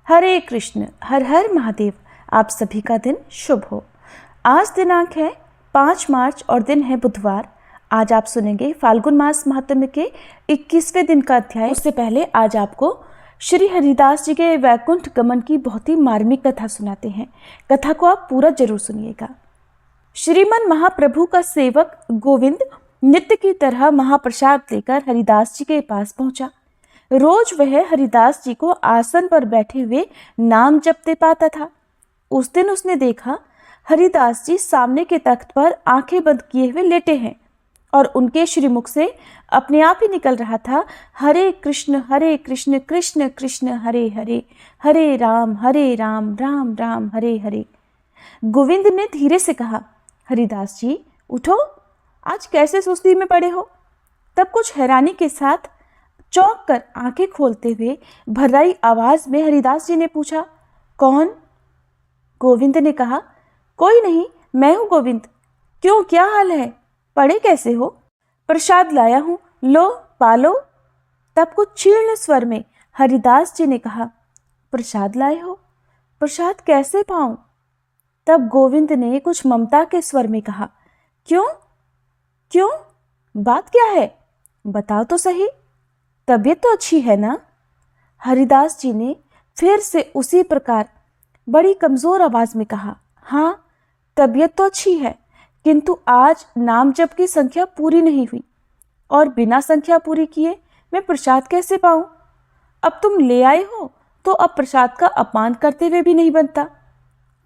हरे कृष्ण, हर हर महादेव। आप सभी का दिन शुभ हो। आज दिनांक है 5 मार्च और दिन है बुधवार। आज आप सुनेंगे फाल्गुन मास महात्म्य के 21वें दिन का अध्याय। उससे पहले आज आपको श्री हरिदास जी के वैकुंठ गमन की बहुत ही मार्मिक कथा सुनाते हैं। कथा को आप पूरा जरूर सुनिएगा। श्रीमन महाप्रभु का सेवक गोविंद नित्य की तरह महाप्रसाद लेकर हरिदास जी के पास पहुंचा। रोज वह हरिदास जी को आसन पर बैठे हुए नाम जपते पाता था। उस दिन उसने देखा हरिदास जी सामने के तख्त पर आंखें बंद किए हुए लेटे हैं और उनके श्रीमुख से अपने आप ही निकल रहा था, हरे कृष्ण कृष्ण कृष्ण हरे हरे, हरे राम राम राम हरे हरे। गोविंद ने धीरे से कहा, हरिदास जी उठो, आज कैसे सुस्ती में पड़े हो। तब कुछ हैरानी के साथ चौंक कर आंखें खोलते हुए भर्राई आवाज में हरिदास जी ने पूछा, कौन? गोविंद ने कहा, कोई नहीं, मैं हूं गोविंद। क्यों, क्या हाल है? पड़े कैसे हो? प्रसाद लाया हूं, लो पालो। तब कुछ क्षीण स्वर में हरिदास जी ने कहा, प्रसाद लाए हो? प्रसाद कैसे पाऊं? तब गोविंद ने कुछ ममता के स्वर में कहा, क्यों क्यों, बात क्या है, बताओ तो सही। तबीयत तो अच्छी है ना? हरिदास जी ने फिर से उसी प्रकार बड़ी कमजोर आवाज में कहा, हाँ तबीयत तो अच्छी है, किंतु आज नाम जप की संख्या पूरी नहीं हुई और बिना संख्या पूरी किए मैं प्रसाद कैसे पाऊं? अब तुम ले आए हो तो अब प्रसाद का अपमान करते हुए भी नहीं बनता।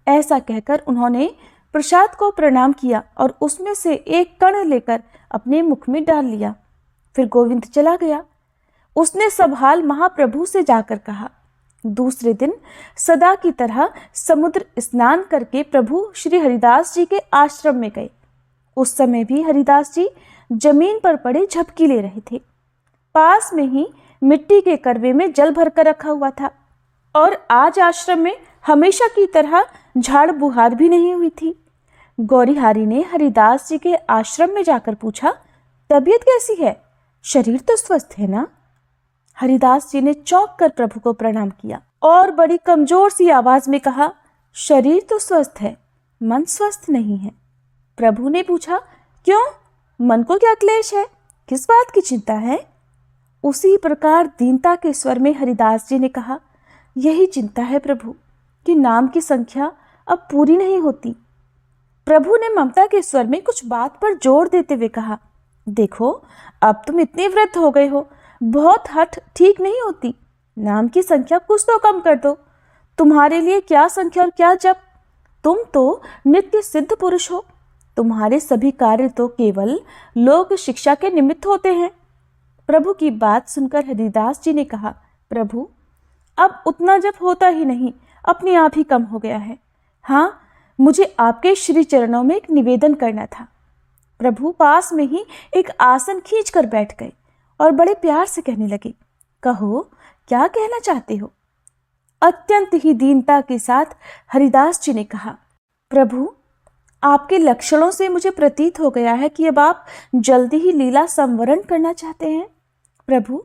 ऐसा कहकर उन्होंने प्रसाद को प्रणाम किया और उसमें से एक कण लेकर अपने मुख में डाल लिया। फिर गोविंद चला गया। उसने सब हाल महाप्रभु से जाकर कहा। दूसरे दिन सदा की तरह समुद्र स्नान करके प्रभु श्री हरिदास जी के आश्रम में गए। उस समय भी हरिदास जी जमीन पर पड़े झपकी ले रहे थे। पास में ही मिट्टी के करवे में जल भरकर रखा हुआ था और आज आश्रम में हमेशा की तरह झाड़ बुहार भी नहीं हुई थी। गौरीहारी ने हरिदास जी के आश्रम में जाकर पूछा, तबीयत कैसी है? शरीर तो स्वस्थ है ना? हरिदास जी ने चौंक कर प्रभु को प्रणाम किया और बड़ी कमजोर सी आवाज में कहा, शरीर तो स्वस्थ है, मन स्वस्थ नहीं है। प्रभु ने पूछा, क्यों, मन को क्या क्लेश है, किस बात की चिंता है? उसी प्रकार दीनता के स्वर में हरिदास जी ने कहा, यही चिंता है प्रभु कि नाम की संख्या अब पूरी नहीं होती। प्रभु ने ममता के स्वर में कुछ बात पर जोर देते हुए कहा, देखो अब तुम इतने वृद्ध हो गए हो, बहुत हठ ठीक नहीं होती। नाम की संख्या कुछ तो कम कर दो। तुम्हारे लिए क्या संख्या और क्या जप, तुम तो नित्य सिद्ध पुरुष हो। तुम्हारे सभी कार्य तो केवल लोक शिक्षा के निमित्त होते हैं। प्रभु की बात सुनकर हरिदास जी ने कहा, प्रभु अब उतना जप होता ही नहीं, अपने आप ही कम हो गया है। हाँ, मुझे आपके श्री चरणों में एक निवेदन करना था। प्रभु पास में ही एक आसन खींच कर बैठ गए और बड़े प्यार से कहने लगे, कहो क्या कहना चाहते हो? अत्यंत ही दीनता के साथ हरिदास जी ने कहा, प्रभु आपके लक्षणों से मुझे प्रतीत हो गया है कि अब आप जल्दी ही लीला संवरण करना चाहते हैं। प्रभु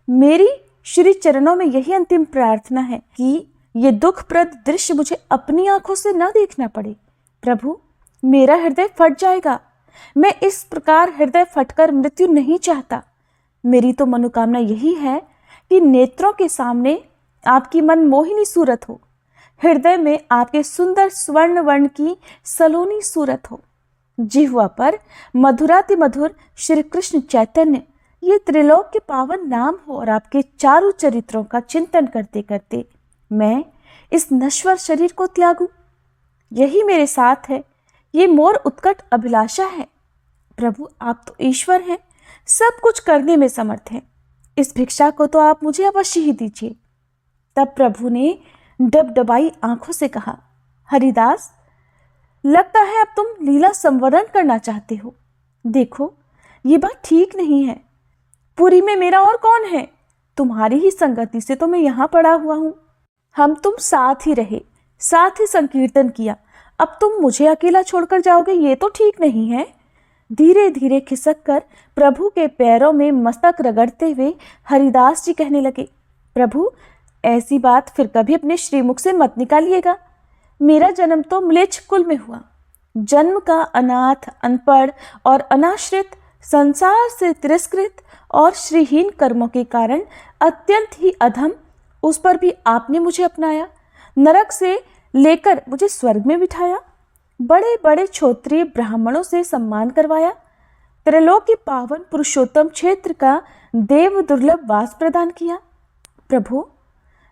मेरी श्री चरणों में यही अंतिम प्रार्थना है कि ये दुखप्रद दृश्य मुझे अपनी आंखों से न देखना पड़े। प्रभु मेरा हृदय फट जाएगा, मैं इस प्रकार हृदय फटकर मृत्यु नहीं चाहता। मेरी तो मनोकामना यही है कि नेत्रों के सामने आपकी मनमोहिनी सूरत हो, हृदय में आपके सुंदर स्वर्ण वर्ण की सलोनी सूरत हो, जिह्वा पर मधुराति मधुर श्री कृष्ण चैतन्य ये त्रिलोक के पावन नाम हो और आपके चारों चरित्रों का चिंतन करते करते मैं इस नश्वर शरीर को त्यागूं। यही मेरे साथ है, ये मोर उत्कट अभिलाषा है। प्रभु आप तो ईश्वर हैं, सब कुछ करने में समर्थ हैं। इस भिक्षा को तो आप मुझे अवश्य ही दीजिए। तब प्रभु ने डबडबाई आंखों से कहा, हरिदास लगता है अब तुम लीला संवरण करना चाहते हो। देखो ये बात ठीक नहीं है। पुरी में मेरा और कौन है? तुम्हारी ही संगति से तो मैं यहाँ पड़ा हुआ हूँ। हम तुम साथ ही रहे, साथ ही संकीर्तन किया, अब तुम मुझे अकेला छोड़कर जाओगे, ये तो ठीक नहीं है। धीरे धीरे खिसक कर प्रभु के पैरों में मस्तक रगड़ते हुए हरिदास जी कहने लगे, प्रभु ऐसी बात फिर कभी अपने श्रीमुख से मत निकालिएगा। मेरा जन्म तो म्लेच्छ कुल में हुआ। जन्म का अनाथ, अनपढ़ और अनाश्रित, संसार से तिरस्कृत और श्रीहीन कर्मों के कारण अत्यंत ही अधम, उस पर भी आपने मुझे अपनाया। नरक से लेकर मुझे स्वर्ग में बिठाया। बड़े बड़े क्षत्रिय ब्राह्मणों से सम्मान करवाया। त्रिलोक के पावन पुरुषोत्तम क्षेत्र का देव दुर्लभ वास प्रदान किया। प्रभु,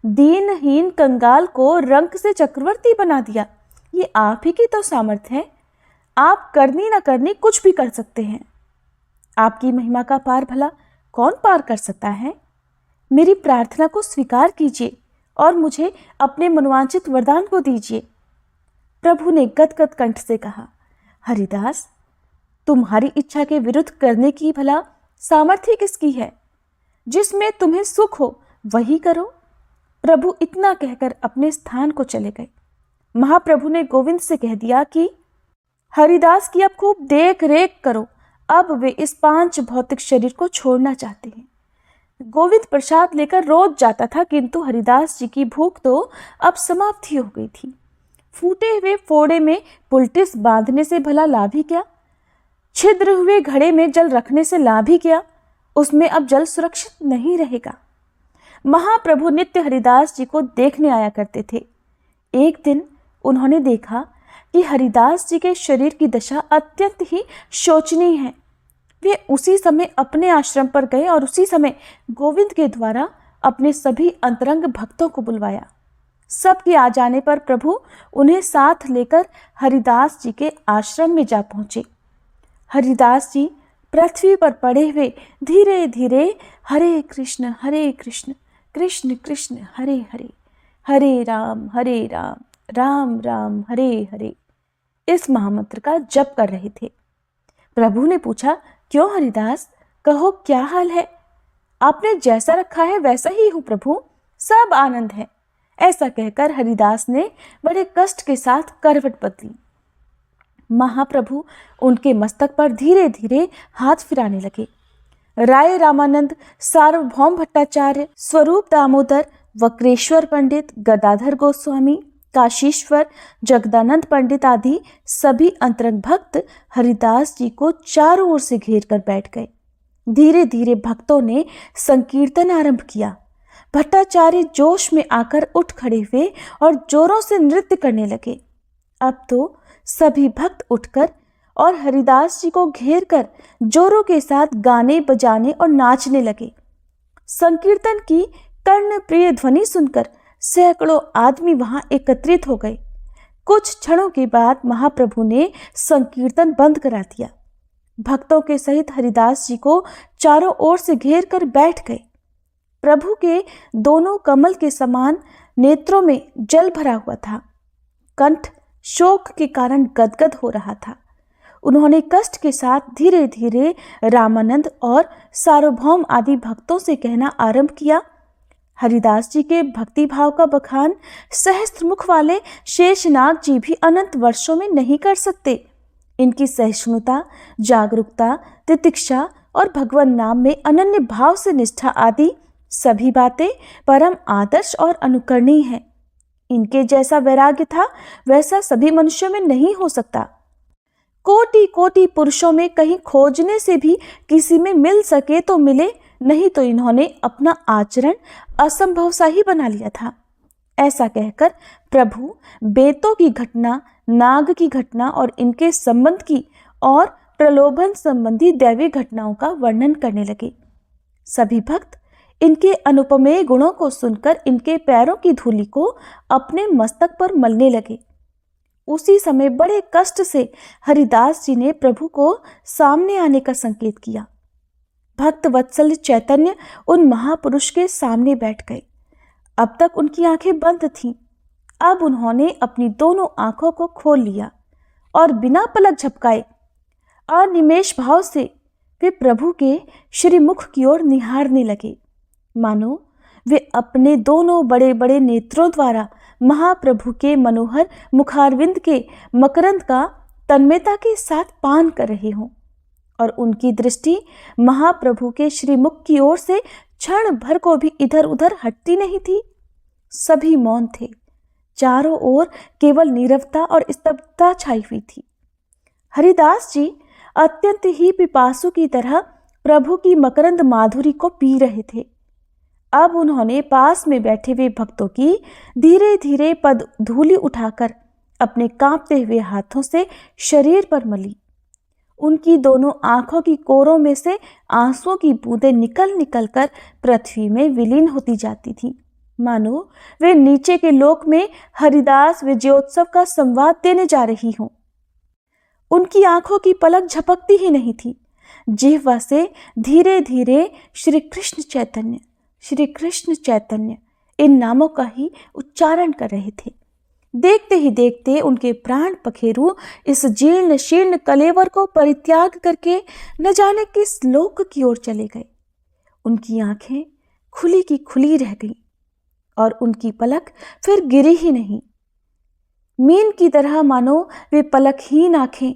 दीनहीन कंगाल को रंक से चक्रवर्ती बना दिया। ये आप ही की तो सामर्थ्य है। आप करनी न करनी कुछ भी कर सकते हैं। आपकी महिमा का पार भला कौन पार कर सकता है। मेरी प्रार्थना को स्वीकार कीजिए और मुझे अपने मनोवांछित वरदान को दीजिए। प्रभु ने गदगद कंठ से कहा, हरिदास, तुम्हारी इच्छा के विरुद्ध करने की भला सामर्थ्य किसकी है। जिसमें तुम्हें सुख हो वही करो। प्रभु इतना कहकर अपने स्थान को चले गए। महाप्रभु ने गोविंद से कह दिया कि हरिदास की अब खूब देख रेख करो। अब वे इस 5 भौतिक शरीर को छोड़ना चाहते हैं। गोविंद प्रसाद लेकर रोज जाता था, किंतु हरिदास जी की भूख तो अब समाप्ति हो गई थी। फूटे हुए फोड़े में पुलटिस बांधने से भला लाभ ही क्या। छिद्र हुए घड़े में जल रखने से लाभ ही क्या। उसमें अब जल सुरक्षित नहीं रहेगा। महाप्रभु नित्य हरिदास जी को देखने आया करते थे। एक दिन उन्होंने देखा कि हरिदास जी के शरीर की दशा अत्यंत ही शोचनीय है। वे उसी समय अपने आश्रम पर गए और उसी समय गोविंद के द्वारा अपने सभी अंतरंग भक्तों को बुलवाया। सबके आ जाने पर प्रभु उन्हें साथ लेकर हरिदास जी के आश्रम में जा पहुंचे। हरिदास जी पृथ्वी पर पड़े हुए धीरे धीरे हरे कृष्ण कृष्ण कृष्ण हरे हरे, हरे राम राम राम हरे हरे इस महामंत्र का जप कर रहे थे। प्रभु ने पूछा, क्यों हरिदास, कहो क्या हाल है। आपने जैसा रखा है वैसा ही हूँ प्रभु, सब आनंद है। ऐसा कहकर हरिदास ने बड़े कष्ट के साथ करवट बदली। महाप्रभु उनके मस्तक पर धीरे धीरे हाथ फिराने लगे। राय रामानंद, सार्वभौम भट्टाचार्य, स्वरूप दामोदर, वक्रेश्वर पंडित, गदाधर गोस्वामी, काशीश्वर, जगदानंद पंडित आदि सभी अंतरंग भक्त हरिदास जी को चारों ओर से घेर कर बैठ गए। धीरे धीरे भक्तों ने संकीर्तन आरंभ किया। भट्टाचार्य जोश में आकर उठ खड़े हुए और जोरों से नृत्य करने लगे। अब तो सभी भक्त उठकर और हरिदास जी को घेर कर जोरों के साथ गाने बजाने और नाचने लगे। संकीर्तन की कर्ण प्रिय ध्वनि सुनकर सैकड़ों आदमी वहां एकत्रित हो गए। कुछ क्षणों के बाद महाप्रभु ने संकीर्तन बंद करा दिया। भक्तों के सहित हरिदास जी को चारों ओर से घेर कर बैठ गए। प्रभु के दोनों कमल के समान नेत्रों में जल भरा हुआ था। कंठ शोक के कारण गदगद हो रहा था। उन्होंने कष्ट के साथ धीरे धीरे रामानंद और सार्वभौम आदि भक्तों से कहना आरंभ किया। हरिदास जी के भक्ति भाव का बखान सहस्त्र मुख वाले शेषनाग जी भी अनंत वर्षों में नहीं कर सकते। इनकी सहिष्णुता, जागरूकता, तितिक्षा और भगवान नाम में अनन्य भाव से निष्ठा आदि सभी बातें परम आदर्श और अनुकरणीय हैं। इनके जैसा वैराग्य था वैसा सभी मनुष्यों में नहीं हो सकता। कोटि कोटि पुरुषों में कहीं खोजने से भी किसी में मिल सके तो मिले, नहीं तो इन्होंने अपना आचरण असंभव सा ही बना लिया था। ऐसा कहकर प्रभु बेतों की घटना, नाग की घटना और इनके संबंध की और प्रलोभन संबंधी दैवी घटनाओं का वर्णन करने लगे। सभी भक्त इनके अनुपमेय गुणों को सुनकर इनके पैरों की धूलि को अपने मस्तक पर मलने लगे। उसी समय बड़े कष्ट से हरिदास जी ने प्रभु को सामने आने का संकेत किया। भक्त वत्सल चैतन्य उन महापुरुष के सामने बैठ गए। अब तक उनकी आंखें बंद थीं। अब उन्होंने अपनी दोनों आंखों को खोल लिया और बिना पलक झपकाए अनिमेष भाव से वे प्रभु के श्रीमुख की ओर निहारने लगे, मानो वे अपने दोनों बड़े बड़े नेत्रों द्वारा महाप्रभु के मनोहर मुखारविंद के मकरंद का तन्मयता के साथ पान कर रहे हों और उनकी दृष्टि महाप्रभु के श्रीमुख की ओर से क्षण भर को भी इधर उधर हटती नहीं थी। सभी मौन थे। चारों ओर केवल नीरवता और स्तब्धता छाई हुई थी। हरिदास जी अत्यंत ही पिपासु की तरह प्रभु की मकरंद माधुरी को पी रहे थे। अब उन्होंने पास में बैठे हुए भक्तों की धीरे धीरे पद धूलि उठाकर अपने कांपते हुए हाथों से शरीर पर मली। उनकी दोनों आंखों की कोरों में से आंसुओं की बूंदें निकल निकल कर पृथ्वी में विलीन होती जाती थीं, मानो वे नीचे के लोक में हरिदास विजयोत्सव का संवाद देने जा रही हों। उनकी आंखों की पलक झपकती ही नहीं थी। जिह्वा से धीरे धीरे श्री कृष्ण चैतन्य इन नामों का ही उच्चारण कर रहे थे। देखते ही देखते उनके प्राण पखेरु इस जीर्ण शीर्ण कलेवर को परित्याग करके न जाने किस लोक की ओर चले गए। उनकी आंखें खुली की खुली रह गईं और उनकी पलक फिर गिरी ही नहीं। मीन की तरह मानो वे पलकहीन आंखें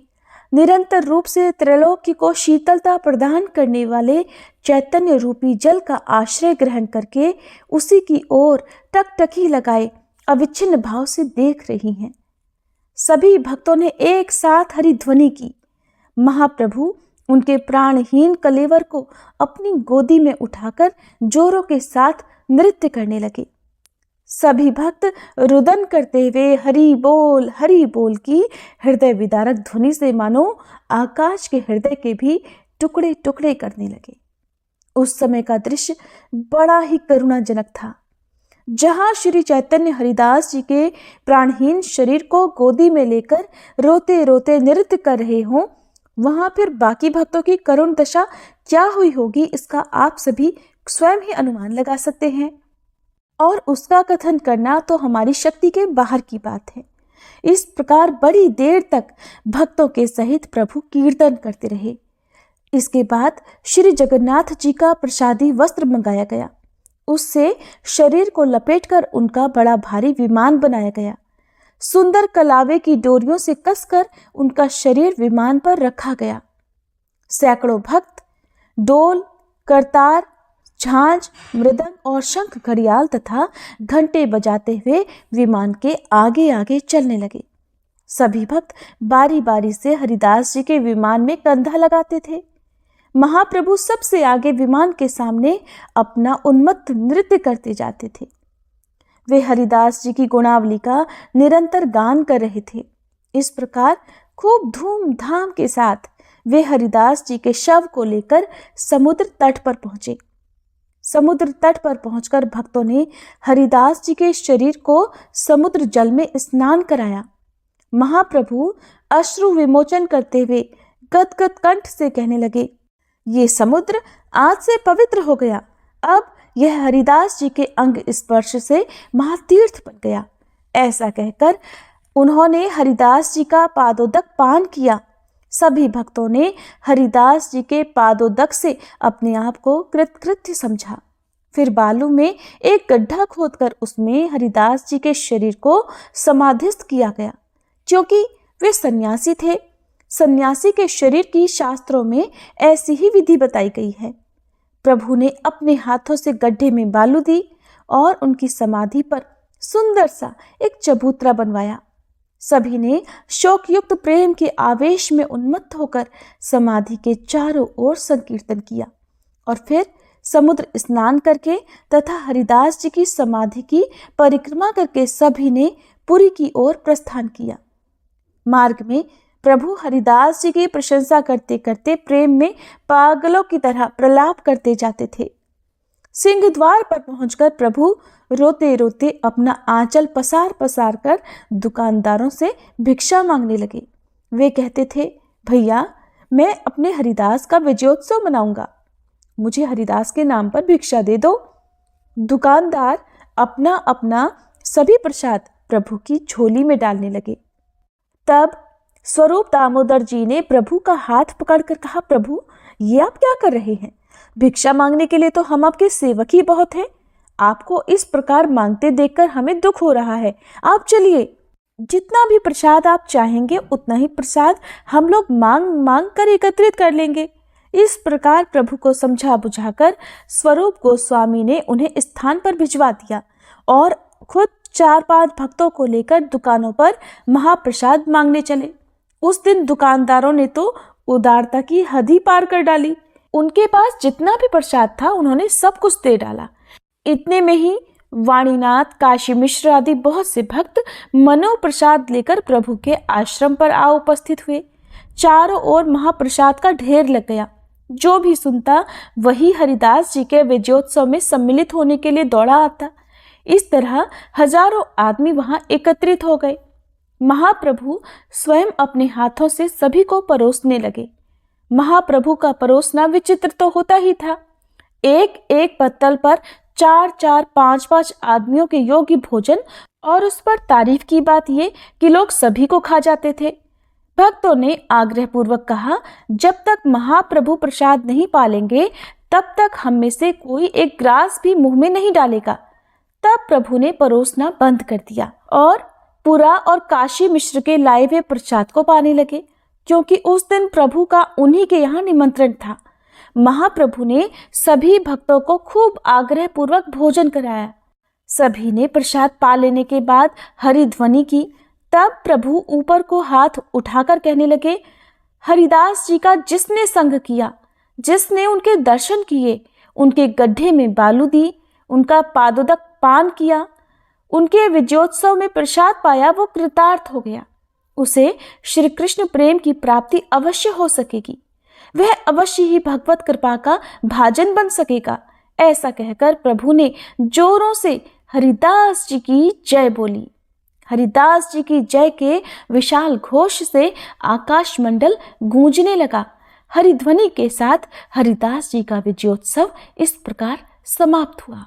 निरंतर रूप से त्रैलोक्य को शीतलता प्रदान करने वाले चैतन्य रूपी जल का आश्रय ग्रहण करके उसी की ओर टकटकी लगाए अविच्छिन्न भाव से देख रही हैं। सभी भक्तों ने एक साथ हरि ध्वनि की। महाप्रभु उनके प्राणहीन कलेवर को अपनी गोदी में उठाकर जोरों के साथ नृत्य करने लगे। सभी भक्त रुदन करते हुए हरि बोल की हृदय विदारक ध्वनि से मानो आकाश के हृदय के भी टुकड़े टुकड़े करने लगे। उस समय का दृश्य बड़ा ही करुणाजनक था। जहां श्री चैतन्य हरिदास जी के प्राणहीन शरीर को गोदी में लेकर रोते रोते नृत्य कर रहे हों, वहां फिर बाकी भक्तों की करुण दशा क्या हुई होगी, इसका आप सभी स्वयं ही अनुमान लगा सकते हैं। और उसका कथन करना तो हमारी शक्ति के बाहर की बात है। इस प्रकार बड़ी देर तक भक्तों के सहित प्रभु कीर्तन करते रहे। इसके बाद श्री जगन्नाथ जी का प्रसादी वस्त्र मंगाया गया। उससे शरीर को लपेटकर उनका बड़ा भारी विमान बनाया गया। सुंदर कलावे की डोरियों से कसकर उनका शरीर विमान पर रखा गया। सैकड़ों भक्त डोल, करतार, झांझ, मृदंग और शंख घड़ियाल तथा घंटे बजाते हुए विमान के आगे आगे चलने लगे। सभी भक्त बारी बारी से हरिदास जी के विमान में कंधा लगाते थे। महाप्रभु सबसे आगे विमान के सामने अपना उन्मत्त नृत्य करते जाते थे। वे हरिदास जी की गुणावली का निरंतर गान कर रहे थे। इस प्रकार खूब धूमधाम के साथ वे हरिदास जी के शव को लेकर समुद्र तट पर पहुंचे। समुद्र तट पर पहुंचकर भक्तों ने हरिदास जी के शरीर को समुद्र जल में स्नान कराया। महाप्रभु अश्रु विमोचन करते हुए गदगद कंठ से कहने लगे, ये समुद्र आज से पवित्र हो गया। अब यह हरिदास जी के अंग स्पर्श से महातीर्थ बन गया। ऐसा कहकर उन्होंने हरिदास जी का पादोदक पान किया। सभी भक्तों ने हरिदास जी के पादोदक से अपने आप को कृतकृत्य समझा। फिर बालू में एक गड्ढा खोदकर उसमें हरिदास जी के शरीर को समाधिस्थ किया गया। क्योंकि वे सन्यासी थे, सन्यासी के शरीर की शास्त्रों में ऐसी ही विधि बताई गई है। प्रभु ने अपने हाथों से गड्ढे में बालू दी और उनकी समाधि पर सुंदर सा एक चबूतरा बनवाया। सभी ने शोकयुक्त प्रेम के आवेश में उन्मत्त होकर समाधि के चारों ओर संकीर्तन किया और फिर समुद्र स्नान करके तथा हरिदास जी की समाधि की परिक्रमा करके सभी ने पुरी की ओर प्रस्थान किया। मार्ग में प्रभु हरिदास जी की प्रशंसा करते करते प्रेम में पागलों की तरह प्रलाप करते जाते थे। सिंह द्वार पर पहुंचकर प्रभु रोते रोते अपना आंचल पसार पसार कर दुकानदारों से भिक्षा मांगने लगे। वे कहते थे, भैया मैं अपने हरिदास का विजयोत्सव मनाऊंगा, मुझे हरिदास के नाम पर भिक्षा दे दो। दुकानदार अपना अपना सभी प्रसाद प्रभु की झोली में डालने लगे। तब स्वरूप दामोदर जी ने प्रभु का हाथ पकड़कर कहा, प्रभु ये आप क्या कर रहे हैं? भिक्षा मांगने के लिए तो हम आपके सेवक ही बहुत हैं। आपको इस प्रकार मांगते देखकर हमें दुख हो रहा है। आप चलिए, जितना भी प्रसाद आप चाहेंगे उतना ही प्रसाद हम लोग मांग मांग कर एकत्रित कर लेंगे। इस प्रकार प्रभु को समझा बुझाकर स्वरूप गोस्वामी ने उन्हें स्थान पर भिजवा दिया और खुद 4-5 भक्तों को लेकर दुकानों पर महाप्रसाद मांगने चले। उस दिन दुकानदारों ने तो उदारता की हद ही पार कर डाली। उनके पास जितना भी प्रसाद था उन्होंने सब कुछ दे डाला। इतने में ही वाणीनाथ, काशी मिश्र आदि बहुत से भक्त मनोप्रसाद लेकर प्रभु के आश्रम पर आ उपस्थित हुए। चारों ओर महाप्रसाद का ढेर लग गया। जो भी सुनता वही हरिदास जी के विजयोत्सव में सम्मिलित होने के लिए दौड़ा आता। इस तरह हजारों आदमी वहां एकत्रित हो गए। महाप्रभु स्वयं अपने हाथों से सभी को परोसने लगे। महाप्रभु का परोसना विचित्र तो होता ही था। एक एक पत्तल पर 4-4, 5-5 आदमियों के योग्य भोजन, और उस पर तारीफ की बात ये कि लोग सभी को खा जाते थे। भक्तों ने आग्रह पूर्वक कहा, जब तक महाप्रभु प्रसाद नहीं पालेंगे तब तक हम में से कोई एक ग्रास भी मुंह में नहीं डालेगा। तब प्रभु ने परोसना बंद कर दिया और पुरा और काशी मिश्र के लाए हुए प्रसाद को पाने लगे, क्योंकि उस दिन प्रभु का उन्हीं के यहाँ निमंत्रण था। महाप्रभु ने सभी भक्तों को खूब आग्रह पूर्वक भोजन कराया। सभी ने प्रसाद पा लेने के बाद हरिध्वनि की। तब प्रभु ऊपर को हाथ उठाकर कहने लगे, हरिदास जी का जिसने संग किया, जिसने उनके दर्शन किए, उनके गड्ढे में बालू दी, उनका पादोदक पान किया, उनके विजयोत्सव में प्रसाद पाया, वो कृतार्थ हो गया। उसे श्री कृष्ण प्रेम की प्राप्ति अवश्य हो सकेगी। वह अवश्य ही भगवत कृपा का भाजन बन सकेगा। ऐसा कहकर प्रभु ने जोरों से हरिदास जी की जय बोली। हरिदास जी की जय के विशाल घोष से आकाश मंडल गूंजने लगा। हरिध्वनि के साथ हरिदास जी का विजयोत्सव इस प्रकार समाप्त हुआ।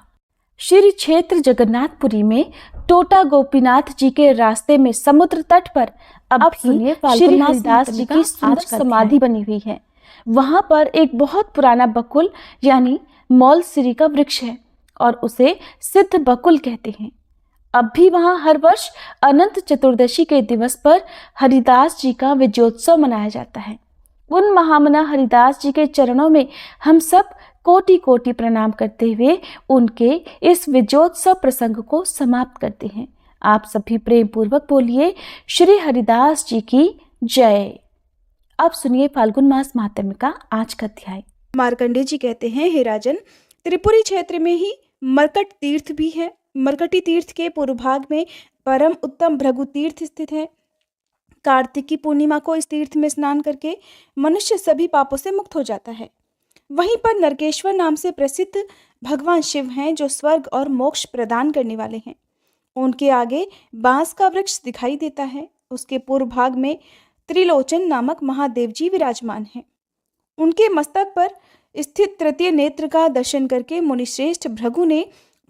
श्री क्षेत्र जगन्नाथपुरी में टोटा गोपीनाथ जी के रास्ते में समुद्र तट पर अब सुनिए श्री हरिदास जी की सुंदर समाधि बनी हुई है। वहां पर एक बहुत पुराना बकुल यानी मौलसिरी का वृक्ष है और उसे सिद्ध बकुल कहते हैं। अब भी वहां हर वर्ष अनंत चतुर्दशी के दिवस पर हरिदास जी का विजयोत्सव मनाया जाता है। उन महामना हरिदास जी के चरणों में हम सब कोटि कोटि प्रणाम करते हुए उनके इस विजयोत्सव प्रसंग को समाप्त करते हैं। आप सभी प्रेम पूर्वक बोलिए, श्री हरिदास जी की जय। अब सुनिए फाल्गुन मास महात्म्य का आज का अध्याय। मार्कंडेय जी कहते हैं, हे राजन, त्रिपुरी क्षेत्र में ही मरकट तीर्थ भी है। मरकटी तीर्थ के पूर्व भाग में परम उत्तम भृगु तीर्थ स्थित है। कार्तिक की पूर्णिमा को इस तीर्थ में स्नान करके मनुष्य सभी पापों से मुक्त हो जाता है। वहीं पर नरकेश्वर नाम से प्रसिद्ध भगवान शिव हैं, जो स्वर्ग और मोक्ष प्रदान करने वाले हैं। उनके आगे बांस का वृक्ष दिखाई देता है। उसके पूर्व भाग में त्रिलोचन नामक महादेव जी विराजमान हैं। उनके मस्तक पर स्थित तृतीय नेत्र का दर्शन करके मुनिश्रेष्ठ भृगु ने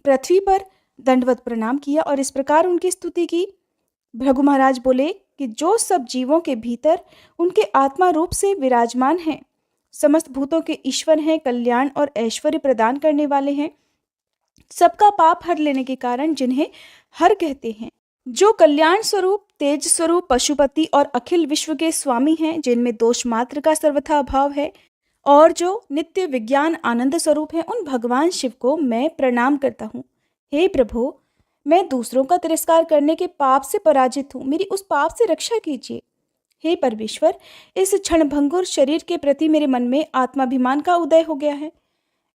पृथ्वी पर दंडवत प्रणाम किया और इस प्रकार उनकी स्तुति की। भृगु महाराज बोले कि जो सब जीवों के भीतर उनके आत्मा रूप से विराजमान हैं, समस्त भूतों के ईश्वर हैं, कल्याण और ऐश्वर्य प्रदान करने वाले हैं, सबका पाप हर लेने के कारण जिन्हें हर कहते हैं, जो कल्याण स्वरूप, तेज स्वरूप, पशुपति और अखिल विश्व के स्वामी हैं, जिनमें दोष मात्र का सर्वथा अभाव है, और जो नित्य विज्ञान आनंद स्वरूप है, उन भगवान शिव को मैं प्रणाम करता हूँ। हे प्रभु, मैं दूसरों का तिरस्कार करने के पाप से पराजित हूँ, मेरी उस पाप से रक्षा कीजिए। हे परमेश्वर, इस क्षणभंगुर शरीर के प्रति मेरे मन में आत्माभिमान का उदय हो गया है।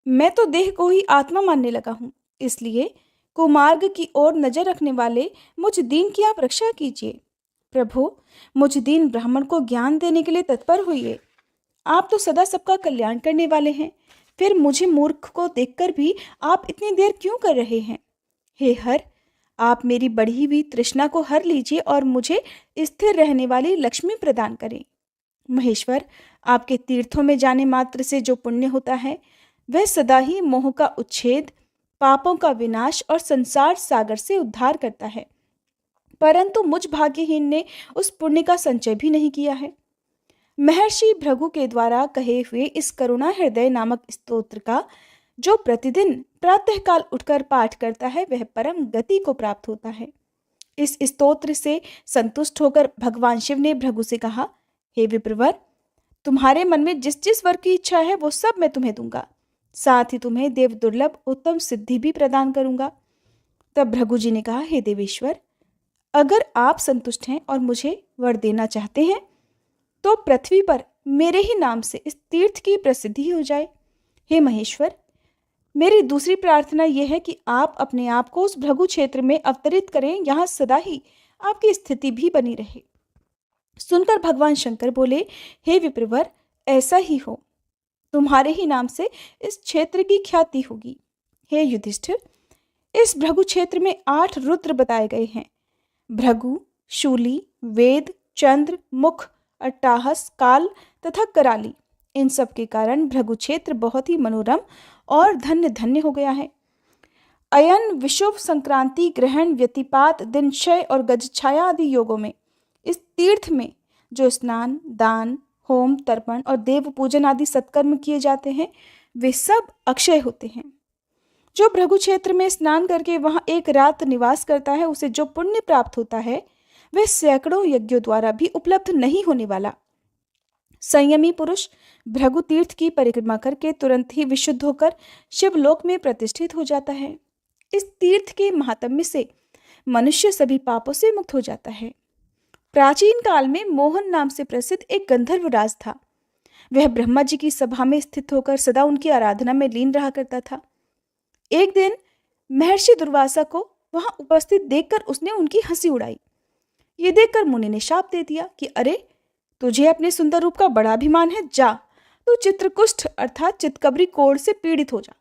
मैं तो देह को ही आत्मा मानने लगा हूँ, इसलिए कुमार्ग की ओर नजर रखने वाले मुझ दीन की आप रक्षा कीजिए। प्रभु, मुझ दीन ब्राह्मण को ज्ञान देने के लिए तत्पर हुई। आप तो सदा सबका कल्याण करने वाले हैं, फिर मुझे मूर्ख को देखकर भी आप इतनी देर क्यों कर रहे हैं? हे हर, आप मेरी बढ़ी हुई तृष्णा को हर लीजिए और मुझे स्थिर रहने वाली लक्ष्मी प्रदान करें। महेश्वर, आपके तीर्थों में जाने मात्र से जो पुण्य होता है, वह सदा ही मोह का उच्छेद, पापों का विनाश और संसार सागर से उद्धार करता है, परंतु मुझ भाग्यहीन ने उस पुण्य का संचय भी नहीं किया है। महर्षि भृगु के द्वारा कहे हुए इस करुणा हृदय नामक स्तोत्र का जो प्रतिदिन प्रातःकाल उठकर पाठ करता है, वह परम गति को प्राप्त होता है। इस स्तोत्र से संतुष्ट होकर भगवान शिव ने भृगु से कहा, हे विप्रवर, तुम्हारे मन में जिस जिस वर की इच्छा है वो सब मैं तुम्हें दूंगा, साथ ही तुम्हें देव दुर्लभ उत्तम सिद्धि भी प्रदान करूंगा। तब भृगु जी ने कहा, हे देवेश्वर, अगर आप संतुष्ट हैं और मुझे वर देना चाहते हैं तो पृथ्वी पर मेरे ही नाम से इस तीर्थ की प्रसिद्धि हो जाए। हे महेश्वर, मेरी दूसरी प्रार्थना यह है कि आप अपने आप को उस भृगु क्षेत्र में अवतरित करें, यहाँ सदा ही आपकी स्थिति भी बनी रहे। सुनकर भगवान शंकर बोले, हे विप्रवर, ऐसा ही हो, तुम्हारे ही नाम से इस क्षेत्र की ख्याति होगी। हे युधिष्ठिर, इस भृगु क्षेत्र में 8 रुद्र बताए गए हैं। भृगु, शूली, वेद, चंद्र, मुख, अट्टाहस, काल तथा कराली, इन सब के कारण भृगु क्षेत्र बहुत ही मनोरम और धन्य धन्य हो गया है। अयन, विषुव, संक्रांति, ग्रहण, व्यतिपात, दिनक्षय और गजछाया आदि योगों में इस तीर्थ में जो स्नान, दान, होम, तर्पण और देव पूजन आदि सत्कर्म किए जाते हैं वे सब अक्षय होते हैं। जो भृगु क्षेत्र में स्नान करके वहां एक रात निवास करता है उसे जो पुण्य प्राप्त होता है वह सैकड़ों यज्ञों द्वारा भी उपलब्ध नहीं होने वाला। संयमी पुरुष भृगु तीर्थ की परिक्रमा करके तुरंत ही विशुद्ध होकर शिवलोक में प्रतिष्ठित हो जाता है। इस तीर्थ के महात्म्य से मनुष्य सभी पापों से मुक्त हो जाता है। प्राचीन काल में मोहन नाम से प्रसिद्ध एक गंधर्व राज था। वह ब्रह्मा जी की सभा में स्थित होकर सदा उनकी आराधना में लीन रहा करता था। एक दिन महर्षि दुर्वासा को वहां उपस्थित देखकर उसने उनकी हंसी उड़ाई। ये देखकर मुनि ने शाप दे दिया कि अरे, तुझे अपने सुंदर रूप का बड़ा अभिमान है, जा तू चित्रकुष्ठ अर्थात चितकबरी कोढ़ से पीड़ित हो जा।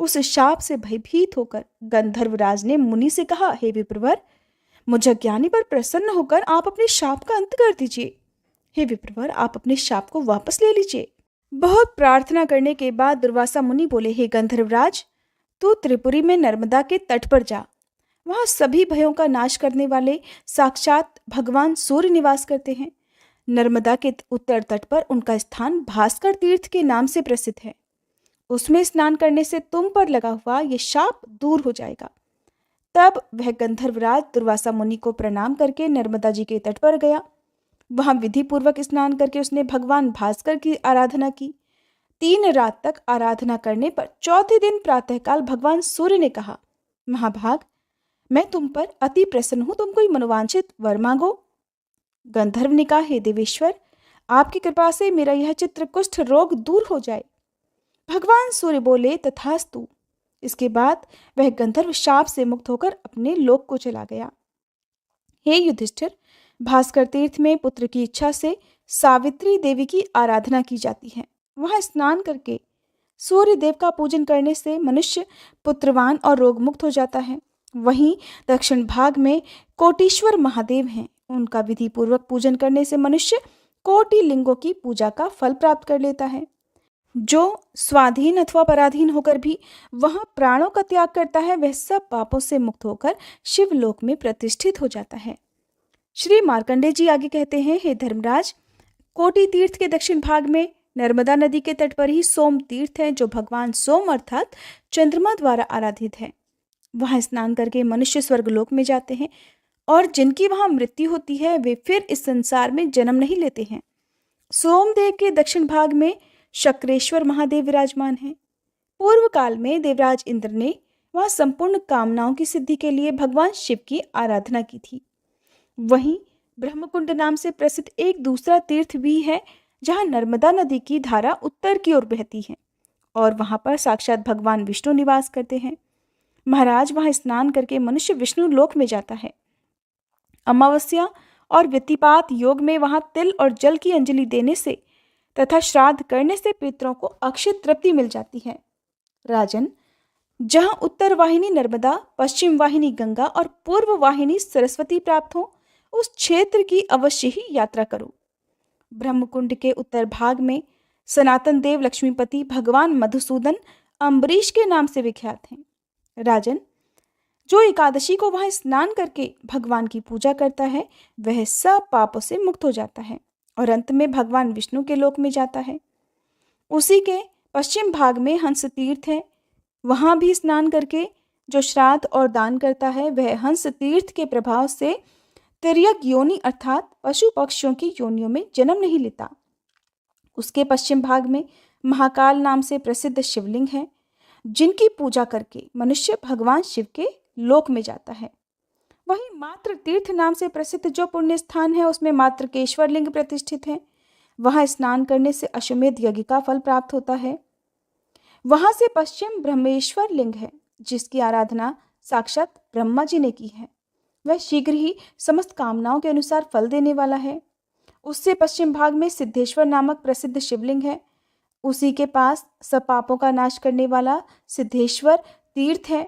उस शाप से भयभीत होकर गंधर्वराज ने मुनि से कहा, हे विप्रवर, मुझ ज्ञानी पर प्रसन्न होकर आप अपने शाप का अंत कर दीजिए। हे विप्रवर, आप अपने शाप को वापस ले लीजिए। बहुत प्रार्थना करने के बाद दुर्वासा मुनि बोले, हे गंधर्वराज, तू त्रिपुरी में नर्मदा के तट पर जा। वहां सभी भयों का नाश करने वाले साक्षात भगवान सूर्य निवास करते हैं। नर्मदा के उत्तर तट पर उनका स्थान भास्कर तीर्थ के नाम से प्रसिद्ध है। उसमें स्नान करने से तुम पर लगा हुआ ये शाप दूर हो जाएगा। तब वह गंधर्वराज दुर्वासा मुनि को प्रणाम करके नर्मदा जी के तट पर गया। वहां विधि पूर्वक स्नान करके उसने भगवान भास्कर की आराधना की। 3 रात तक आराधना करने पर चौथे दिन प्रातःकाल भगवान सूर्य ने कहा, महाभाग, मैं तुम पर अति प्रसन्न हूं, तुम कोई मनोवांछित वर मांगो। गंधर्व ने कहा, हे देवेश्वर, आपकी कृपा से मेरा यह चित्रकुष्ठ रोग दूर हो जाए। भगवान सूर्य बोले, तथास्तु। इसके बाद वह गंधर्व शाप से मुक्त होकर अपने लोक को चला गया। हे युधिष्ठिर, भास्कर तीर्थ में पुत्र की इच्छा से सावित्री देवी की आराधना की जाती है। वहां स्नान करके सूर्य देव का पूजन करने से मनुष्य पुत्रवान और रोग मुक्त हो जाता है। वहीं दक्षिण भाग में कोटीश्वर महादेव हैं। उनका विधि पूर्वक पूजन करने से मनुष्य कोटि लिंगों की पूजा का फल प्राप्त कर लेता है। जो स्वाधीन अथवा पराधीन होकर भी वहां प्राणों का त्याग करता है वह सब पापों से मुक्त होकर शिवलोक में प्रतिष्ठित हो जाता है। श्री मार्कंडेय जी आगे कहते हैं, हे धर्मराज, कोटि तीर्थ के दक्षिण भाग में नर्मदा नदी के तट पर ही सोम तीर्थ है, जो भगवान सोम अर्थात चंद्रमा द्वारा आराधित है। वहां स्नान करके मनुष्य स्वर्गलोक में जाते हैं और जिनकी वहां मृत्यु होती है वे फिर इस संसार में जन्म नहीं लेते हैं। सोमदेव के दक्षिण भाग में शक्रेश्वर महादेव विराजमान हैं। पूर्व काल में देवराज इंद्र ने वहां संपूर्ण कामनाओं की सिद्धि के लिए भगवान शिव की आराधना की थी। वहीं ब्रह्मकुंड नाम से प्रसिद्ध एक दूसरा तीर्थ भी है, जहां नर्मदा नदी की धारा उत्तर की ओर बहती है और वहां पर साक्षात भगवान विष्णु निवास करते हैं। महाराज, वहां स्नान करके मनुष्य विष्णु लोक में जाता है। अमावस्या और व्यतिपात योग में वहां तिल और जल की अंजलि देने से तथा श्राद्ध करने से पितरों को अक्षय तृप्ति मिल जाती है। राजन, जहां उत्तर वाहिनी नर्मदा, पश्चिम वाहिनी गंगा और पूर्व वाहिनी सरस्वती प्राप्त हो, उस क्षेत्र की अवश्य ही यात्रा करो। ब्रह्मकुंड के उत्तर भाग में सनातन देव लक्ष्मीपति भगवान मधुसूदन अम्बरीश के नाम से विख्यात हैं। राजन, जो एकादशी को वहां स्नान करके भगवान की पूजा करता है वह सब पापों से मुक्त हो जाता है और अंत में भगवान विष्णु के लोक में जाता है। उसी के पश्चिम भाग में हंस तीर्थ है। वहां भी स्नान करके जो श्राद्ध और दान करता है वह हंस तीर्थ के प्रभाव से तिर्यक योनि अर्थात पशु पक्षियों की योनियों में जन्म नहीं लेता। उसके पश्चिम भाग में महाकाल नाम से प्रसिद्ध शिवलिंग है, जिनकी पूजा करके मनुष्य भगवान शिव के लोक में जाता है। वहीं मात्र तीर्थ नाम से प्रसिद्ध जो पुण्य स्थान है उसमें मातृकेश्वर लिंग प्रतिष्ठित है। वहां स्नान करने से अश्वमेध यज्ञ का फल प्राप्त होता है। वहां से पश्चिम ब्रह्मेश्वर लिंग है, जिसकी आराधना साक्षात ब्रह्मा जी ने की है। वह शीघ्र ही समस्त कामनाओं के अनुसार फल देने वाला है। उससे पश्चिम भाग में सिद्धेश्वर नामक प्रसिद्ध शिवलिंग है। उसी के पास सब पापों का नाश करने वाला सिद्धेश्वर तीर्थ है।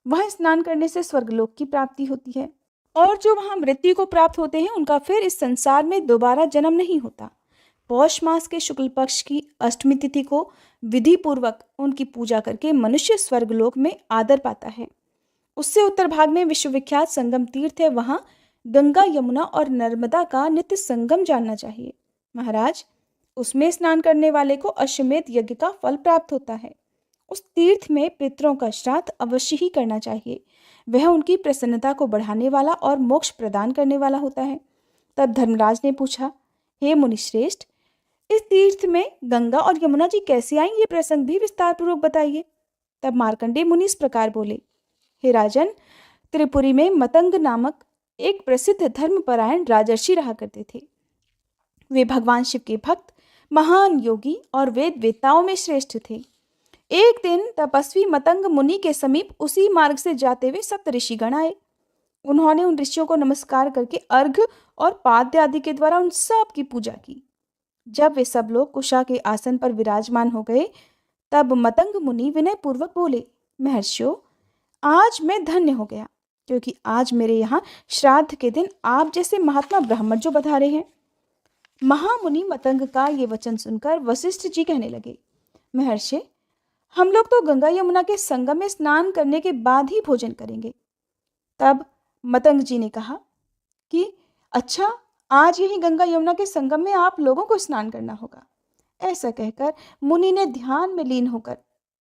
वहां स्नान करने से स्वर्गलोक की प्राप्ति होती है और जो वहां मृत्यु को प्राप्त होते हैं उनका फिर इस संसार में दोबारा जन्म नहीं होता। पौष मास के शुक्ल पक्ष की अष्टमी तिथि को विधि पूर्वक उनकी पूजा करके मनुष्य स्वर्गलोक में आदर पाता है। उससे उत्तर भाग में विश्वविख्यात संगम तीर्थ है। वहां गंगा, यमुना और नर्मदा का नित्य संगम जानना चाहिए। महाराज, उसमें स्नान करने वाले को अश्वमेध यज्ञ का फल प्राप्त होता है। उस तीर्थ में पितरों का श्राद्ध अवश्य ही करना चाहिए। वह उनकी प्रसन्नता को बढ़ाने वाला और मोक्ष प्रदान करने वाला होता है। तब धर्मराज ने पूछा, हे मुनिश्रेष्ठ, इस तीर्थ में गंगा और यमुना जी कैसे आई, ये प्रसंग भी विस्तार पूर्वक बताइए। तब मार्कंडेय मुनि इस प्रकार बोले, हे राजन, त्रिपुरी में मतंग नामक एक प्रसिद्ध धर्मपरायण राजर्षि रहा करते थे। वे भगवान शिव के भक्त, महान योगी और वेद वेत्ताओं में श्रेष्ठ थे। एक दिन तपस्वी मतंग मुनि के समीप उसी मार्ग से जाते हुए सप्त ऋषिगण आए। उन्होंने उन ऋषियों को नमस्कार करके अर्घ्य और पाद्य आदि के द्वारा उन सब की पूजा की। जब वे सब लोग कुशा के आसन पर विराजमान हो गए, तब मतंग मुनि विनय पूर्वक बोले, महर्षियों, आज मैं धन्य हो गया, क्योंकि आज मेरे यहाँ श्राद्ध के दिन आप जैसे महात्मा ब्राह्मण जो पधारे हैं। महामुनि मतंग का ये वचन सुनकर वशिष्ठ जी कहने लगे, महर्षि, हम लोग तो गंगा यमुना के संगम में स्नान करने के बाद ही भोजन करेंगे। तब मतंग जी ने कहा कि अच्छा, आज यही गंगा यमुना के संगम में आप लोगों को स्नान करना होगा। ऐसा कहकर मुनि ने ध्यान में लीन होकर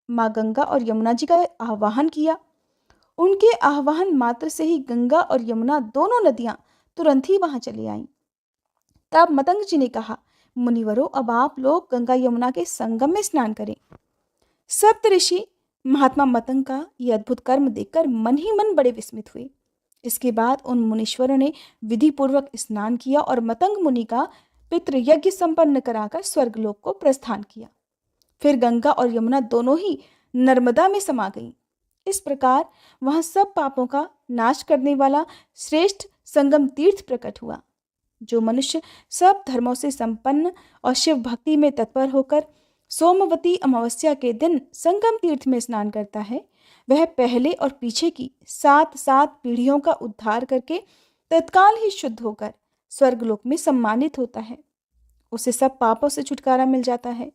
माँ गंगा और यमुना जी का आह्वान किया। उनके आह्वान मात्र से ही गंगा और यमुना दोनों नदियां तुरंत ही वहां चली आईं। तब मतंग जी ने कहा, मुनिवरों, अब आप लोग गंगा यमुना के संगम में स्नान करें। सप्त ऋषि महात्मा मतंग का यह अद्भुत कर्म देखकर मन ही मन बड़े विस्मित हुए। इसके बाद उन मुनीश्वरों ने विधि पूर्वक स्नान किया और मतंग मुनि का पितृ यज्ञ संपन्न कराकर स्वर्गलोक को प्रस्थान किया। फिर गंगा और यमुना दोनों ही नर्मदा में समा गईं। इस प्रकार वहां सब पापों का नाश करने वाला श्रेष्ठ संगम तीर्थ प्रकट हुआ। जो मनुष्य सब धर्मों से संपन्न और शिव भक्ति में तत्पर होकर सोमवती अमावस्या के दिन संगम तीर्थ में स्नान करता है, वह पहले और पीछे की 7 पीढ़ियों का उद्धार करके तत्काल ही शुद्ध होकर स्वर्गलोक में सम्मानित होता है। उसे सब पापों से छुटकारा मिल जाता है।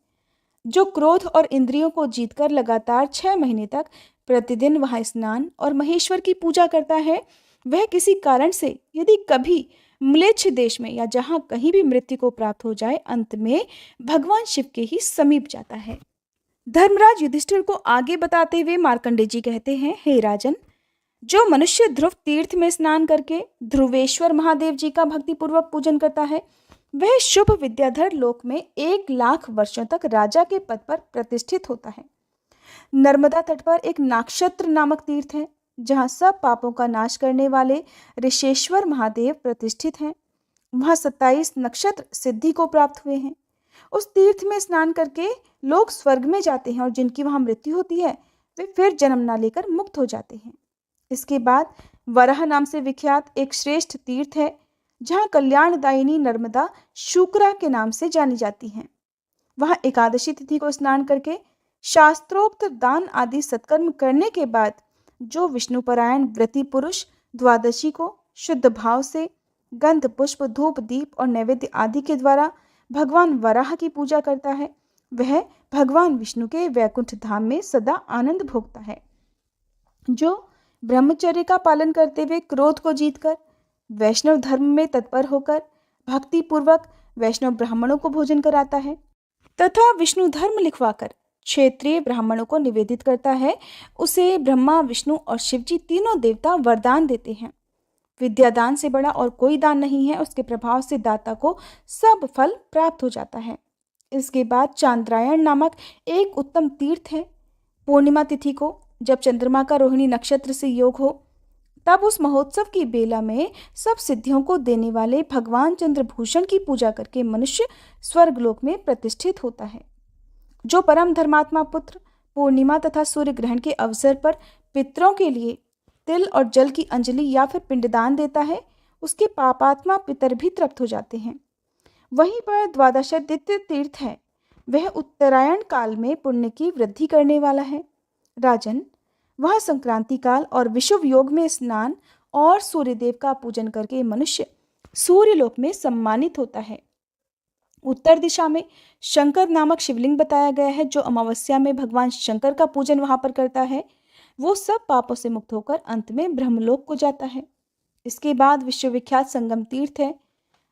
जो क्रोध और इंद्रियों को जीतकर लगातार 6 महीने तक प्रतिदिन वहां स्नान और महेश्वर की पूजा करता है, वह किसी कारण से यदि कभी म्लेच्छ देश में या जहां कहीं भी मृत्यु को प्राप्त हो जाए, अंत में भगवान शिव के ही समीप जाता है। धर्मराज युधिष्ठिर को आगे बताते हुए मार्कंडेय जी कहते हैं, हे राजन, जो मनुष्य ध्रुव तीर्थ में स्नान करके ध्रुवेश्वर महादेव जी का भक्तिपूर्वक पूजन करता है, वह शुभ विद्याधर लोक में 1,00,000 वर्षों तक राजा के पद पर प्रतिष्ठित होता है। नर्मदा तट पर एक नाक्षत्र नामक तीर्थ है, जहां सब पापों का नाश करने वाले ऋषेश्वर महादेव प्रतिष्ठित हैं। वहां 27 नक्षत्र सिद्धि को प्राप्त हुए हैं। उस तीर्थ में स्नान करके लोग स्वर्ग में जाते हैं और जिनकी वहां मृत्यु होती है, वे फिर जन्म ना लेकर मुक्त हो जाते हैं। इसके बाद वराह नाम से विख्यात एक श्रेष्ठ तीर्थ है, जहां कल्याणदायिनी नर्मदा शुक्रा के नाम से जानी जाती हैं। वहां एकादशी तिथि को स्नान करके शास्त्रोक्त दान आदि सत्कर्म करने के बाद जो विष्णुपरायण व्रती पुरुष द्वादशी को शुद्ध भाव से गंध, पुष्प, धूप, दीप और नैवेद्य आदि के द्वारा भगवान वराह की पूजा करता है, वह भगवान विष्णु के वैकुंठ धाम में सदा आनंद भोगता है। जो ब्रह्मचर्य का पालन करते हुए क्रोध को जीतकर वैष्णव धर्म में तत्पर होकर भक्ति पूर्वक वैष्णव ब्राह्मणों को भोजन कराता है तथा विष्णु धर्म लिखवाकर क्षेत्रीय ब्राह्मणों को निवेदित करता है, उसे ब्रह्मा, विष्णु और शिवजी तीनों देवता वरदान देते हैं। विद्यादान से बड़ा और कोई दान नहीं है। उसके प्रभाव से दाता को सब फल प्राप्त हो जाता है। इसके बाद चांद्रायण नामक एक उत्तम तीर्थ है। पूर्णिमा तिथि को जब चंद्रमा का रोहिणी नक्षत्र से योग हो, तब उस महोत्सव की बेला में सब सिद्धियों को देने वाले भगवान चंद्रभूषण की पूजा करके मनुष्य स्वर्गलोक में प्रतिष्ठित होता है। जो परम धर्मात्मा पुत्र पूर्णिमा तथा सूर्य ग्रहण के अवसर पर पितरों के लिए तिल और जल की अंजलि या फिर पिंडदान देता है, उसके पापात्मा पितर भी तृप्त हो जाते हैं। वहीं पर द्वादशादित्य तीर्थ है, वह उत्तरायण काल में पुण्य की वृद्धि करने वाला है। राजन, वह संक्रांति काल और विषुव योग में स्नान और सूर्यदेव का पूजन करके मनुष्य सूर्यलोक में सम्मानित होता है। उत्तर दिशा में शंकर नामक शिवलिंग बताया गया है। जो अमावस्या में भगवान शंकर का पूजन वहां पर करता है, वो सब पापों से मुक्त होकर अंत में ब्रह्मलोक को जाता है। इसके बाद विश्वविख्यात संगम तीर्थ है,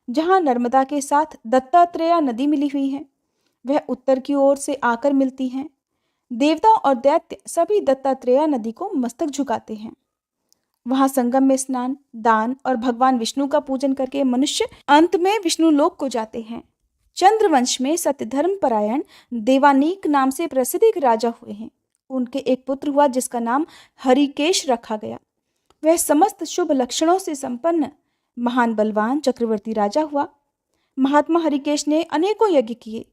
जहां नर्मदा के साथ दत्तात्रेय नदी मिली हुई है। वह उत्तर की ओर से आकर मिलती हैं। देवता और दैत्य सभी दत्तात्रेय नदी को मस्तक झुकाते हैं। वहां संगम में स्नान, दान और भगवान विष्णु का पूजन करके मनुष्य अंत में विष्णु लोक को जाते हैं। चंद्रवंश में सत्यधर्म परायण देवानीक नाम से प्रसिद्ध एक राजा हुए हैं। उनके एक पुत्र हुआ जिसका नाम हरिकेश रखा गया। वह समस्त शुभ लक्षणों से संपन्न महान बलवान चक्रवर्ती राजा हुआ। महात्मा हरिकेश ने अनेकों यज्ञ किए।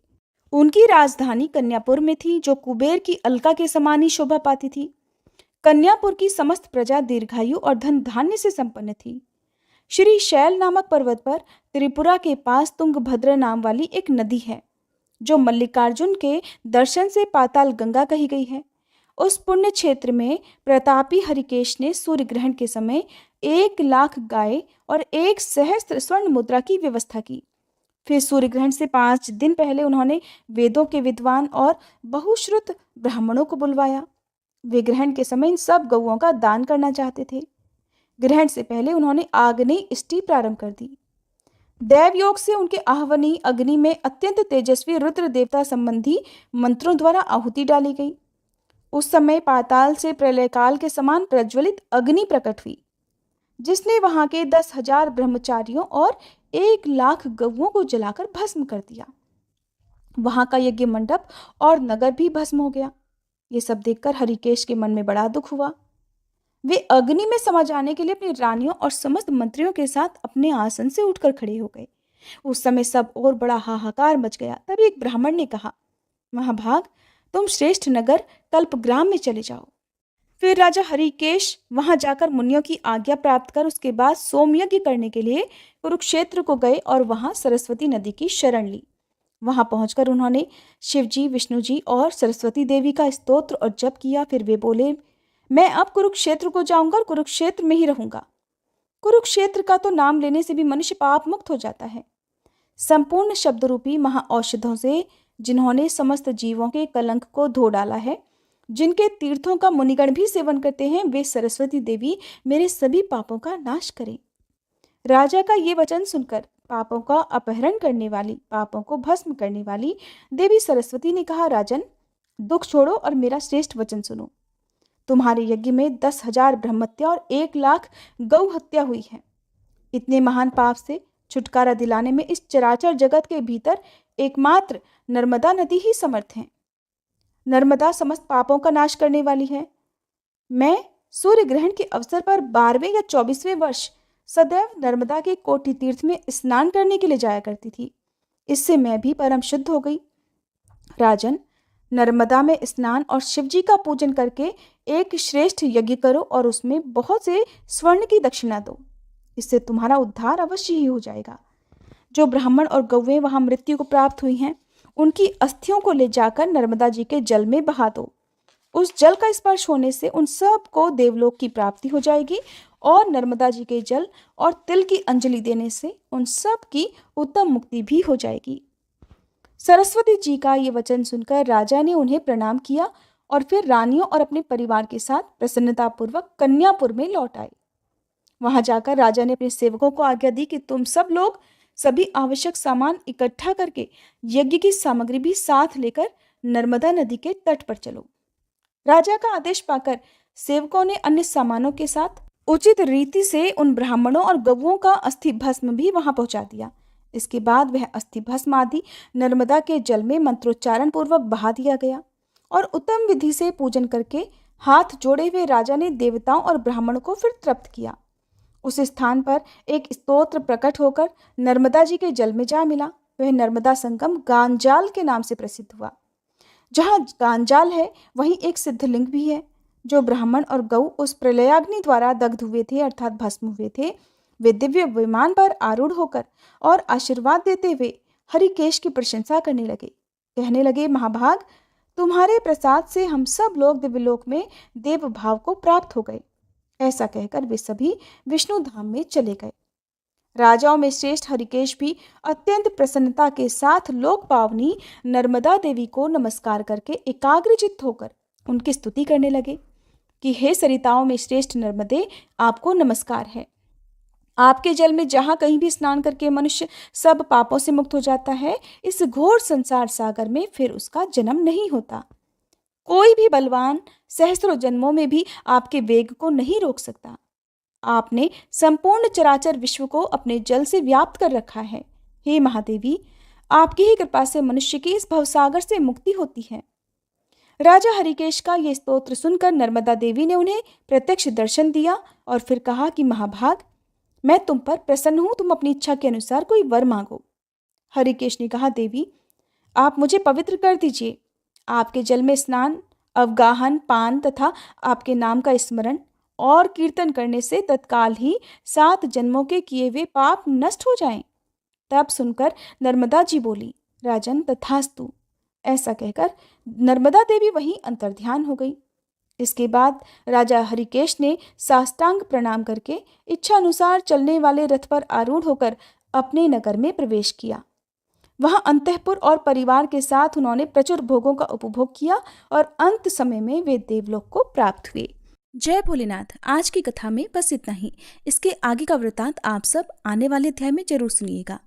उनकी राजधानी कन्यापुर में थी, जो कुबेर की अलका के समान ही शोभा पाती थी। कन्यापुर की समस्त प्रजा दीर्घायु और धन धान्य से संपन्न थी। श्री शैल नामक पर्वत पर त्रिपुरा के पास तुंगभद्र नाम वाली एक नदी है, जो मल्लिकार्जुन के दर्शन से पाताल गंगा कही गई है। उस पुण्य क्षेत्र में प्रतापी हरिकेश ने सूर्य ग्रहण के समय 1,00,000 गाय और 1 सहस्त्र स्वर्ण मुद्रा की व्यवस्था की। फिर सूर्य ग्रहण से 5 दिन पहले उन्होंने वेदों के विद्वान और बहुश्रुत ब्राह्मणों को बुलवाया। वे ग्रहण के समय इन सब गौओं का दान करना चाहते थे। ग्रहण से पहले उन्होंने आग्नेय इष्टि प्रारंभ कर दी। दैव योग से उनके आहवनी अग्नि में अत्यंत तेजस्वी रुद्र देवता संबंधी मंत्रों द्वारा आहुति डाली गई। उस समय पाताल से प्रलयकाल के समान प्रज्वलित अग्नि प्रकट हुई, जिसने वहां के 10,000 ब्रह्मचारियों और 1,00,000 गौओं को जलाकर भस्म कर दिया। वहां का यज्ञ मंडप और नगर भी भस्म हो गया। ये सब देखकर हरिकेश के मन में बड़ा दुख हुआ। वे अग्नि में समा जाने के लिए अपनी रानियों और समस्त मंत्रियों के साथ अपने आसन से उठकर खड़े हो गए। उस समय सब और बड़ा हाहाकार मच गया। तभी एक ब्राह्मण ने कहा, महाभाग, तुम श्रेष्ठ नगर कल्पग्राम में चले जाओ। फिर राजा हरिकेश वहां जाकर मुनियों की आज्ञा प्राप्त कर उसके बाद सोमयज्ञ करने के लिए कुरुक्षेत्र को गए और वहां सरस्वती नदी की शरण ली। वहां पहुंचकर उन्होंने शिवजी, विष्णुजी और सरस्वती देवी का स्तोत्र और जप किया। फिर वे बोले, मैं अब कुरुक्षेत्र को जाऊंगा और कुरुक्षेत्र में ही रहूंगा। कुरुक्षेत्र का तो नाम लेने से भी मनुष्य पाप मुक्त हो जाता है। संपूर्ण शब्द रूपी महाऔषधों से जिन्होंने समस्त जीवों के कलंक को धो डाला है, जिनके तीर्थों का मुनिगण भी सेवन करते हैं, वे सरस्वती देवी मेरे सभी पापों का नाश करें। राजा का ये वचन सुनकर पापों का अपहरण करने वाली, पापों को भस्म करने वाली देवी सरस्वती ने कहा, राजन, दुख छोड़ो और मेरा श्रेष्ठ वचन सुनो। तुम्हारे यज्ञ में 10,000 ब्रह्महत्या और 1,00,000 गौ हत्या हुई है। इतने महान पाप से छुटकारा दिलाने में इस चराचर जगत के भीतर एकमात्र नर्मदा नदी ही समर्थ है। नर्मदा समस्त पापों का नाश करने वाली है। मैं सूर्य ग्रहण के अवसर पर 12वें या 24वें वर्ष सदैव नर्मदा के कोटि तीर्थ में स्नान करने के लिए जाया करती थी। इससे मैं भी परम शुद्ध हो गई। राजन, नर्मदा में स्नान और शिवजी का पूजन करके एक श्रेष्ठ यज्ञ करो और उसमें बहुत से स्वर्ण की दक्षिणा दो। इससे तुम्हारा उद्धार अवश्य ही हो जाएगा। जो ब्राह्मण और गौवें वहां मृत्यु को प्राप्त हुई हैं, उनकी अस्थियों को ले जाकर नर्मदा जी के जल में बहा दो। उस जल का स्पर्श होने से उन सब को देवलोक की प्राप्ति हो जाएगी और नर्मदा जी के जल और तिल की अंजलि देने से उन सब की उत्तम मुक्ति भी हो जाएगी। सरस्वती जी का ये वचन सुनकर राजा ने उन्हें प्रणाम किया और फिर रानियों और अपने परिवार के साथ प्रसन्नतापूर्वक कन्यापुर में लौट आए। वहां जाकर राजा ने अपने सेवकों को आज्ञा दी कि तुम सब लोग सभी आवश्यक सामान इकट्ठा करके यज्ञ की सामग्री भी साथ लेकर नर्मदा नदी के तट पर चलो। राजा का आदेश पाकर सेवकों ने अन्य सामानों के साथ उचित रीति से उन ब्राह्मणों और गौओं का अस्थि भस्म भी वहां पहुंचा दिया। इसके बाद वह अस्थि भस्म आदि नर्मदा के जल में मंत्रोच्चारण पूर्वक बहा दिया गया और उत्तम विधि से पूजन करके हाथ जोड़े हुए राजा ने देवताओं और ब्राह्मणों को फिर तृप्त किया। उस स्थान पर एक स्तोत्र प्रकट होकर नर्मदा जी के जल में जा मिला। वह नर्मदा संगम गांजाल के नाम से प्रसिद्ध हुआ। जहाँ गांजाल है वहीं एक सिद्धलिंग भी है। जो ब्राह्मण और गौ उस प्रलयाग्नि द्वारा दग्ध हुए थे अर्थात भस्म हुए थे, वे दिव्य विमान पर आरूढ़ होकर और आशीर्वाद देते हुए हरिकेश की प्रशंसा करने लगे। कहने लगे, महाभाग, तुम्हारे प्रसाद से हम सब लोग दिव्यलोक में देव भाव को प्राप्त हो गए। ऐसा कहकर वे सभी विष्णु धाम में चले गए। राजाओं में श्रेष्ठ हरिकेश भी अत्यंत प्रसन्नता के साथ लोक पावनी नर्मदा देवी को नमस्कार करके एकाग्रचित्त होकर उनकी स्तुति करने लगे कि हे सरिताओं में श्रेष्ठ नर्मदे, आपको नमस्कार है। आपके जल में जहाँ कहीं भी स्नान करके मनुष्य सब पापों से मुक्त हो जाता है, इस घोर संसार सागर में फिर उसका जन्म नहीं होता। कोई भी बलवान सहस्रों जन्मों में भी आपके वेग को नहीं रोक सकता। आपने संपूर्ण चराचर विश्व को अपने जल से व्याप्त कर रखा है। हे महादेवी, आपकी ही कृपा से मनुष्य की इस भवसागर से मुक्ति होती है। राजा हरिकेश का ये स्तोत्र सुनकर नर्मदा देवी ने उन्हें प्रत्यक्ष दर्शन दिया और फिर कहा कि महाभाग, मैं तुम पर प्रसन्न हूं, तुम अपनी इच्छा के अनुसार कोई वर मांगो। हरिकेश ने कहा, देवी, आप मुझे पवित्र कर दीजिए। आपके जल में स्नान, अवगाहन, पान तथा आपके नाम का स्मरण और कीर्तन करने से तत्काल ही 7 जन्मों के किए हुए पाप नष्ट हो जाएं। तब सुनकर नर्मदा जी बोली, राजन, तथास्तु। ऐसा कहकर नर्मदा देवी वहीं अंतर्ध्यान हो गई। इसके बाद राजा हरिकेश ने साष्टांग प्रणाम करके इच्छा अनुसार चलने वाले रथ पर आरूढ़ होकर अपने नगर में प्रवेश किया। वहां अंतःपुर और परिवार के साथ उन्होंने प्रचुर भोगों का उपभोग किया और अंत समय में वे देवलोक को प्राप्त हुए। जय भोलेनाथ। आज की कथा में बस इतना ही। इसके आगे का वृतांत आप सब आने वाले अध्याय में जरूर सुनिएगा।